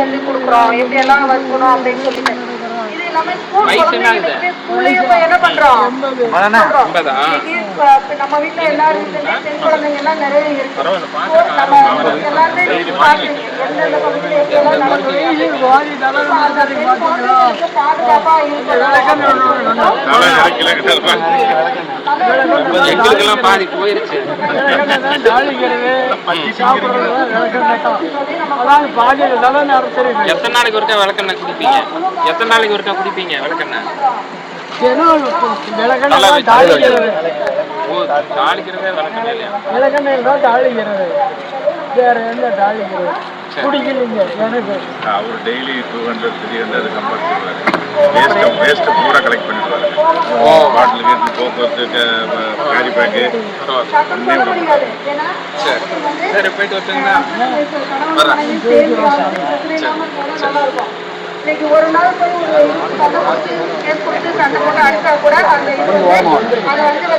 சொல்லி கொடுக்குறோம், எப்படி எல்லாம் வைக்கணும் அப்படின்னு சொல்லிட்டு. இது எல்லாமே ஸ்கூல்லயே போய் என்ன பண்றோம், நம்ம வீட்டுல எல்லாரும் வீட்டுலயுமே பெண் குழந்தைங்க எல்லாம் நிறைய இருக்கு. நம்ம எல்லாருமே பாத்துருக்கீங்க எந்தெந்த பகுதியில எப்படி எல்லாம் நடக்குது. பாதுகாப்பா எங்களுக்கெல்லாம் பாதி போயிருச்சு. எத்தனை நாளைக்கு ஒருக்கா விளக்கெண்ணெய் குடிப்பீங்க? எத்தனை நாளைக்கு ஒருக்கா குடிப்பீங்க விளக்கெண்ணெய்? தாளிக்கிறதே விளக்கெண்ணெய் இல்லையா? விளக்கெண்ணெய் தான் தாளிக்கிறது, வேற எந்த தாளிக்கிறது குடிக்கலீங்க. எனக்கு அவர் டெய்லி 200 300 கம்பேர் பண்ணுவாரு. வேஸ்ட் பூரா கலெக்ட் பண்ணிடுவாரு. பாட்டில் வீட்டு போக்குவரத்து கேரி பேக்கு. சரி போயிட்டு வரட்டுங்களா? இன்னைக்கு ஒரு நாள் போய் ஒரு சண்டை போட்டு கேஸ் கொடுத்து சண்டை போட்டு அடிச்சா கூட அந்த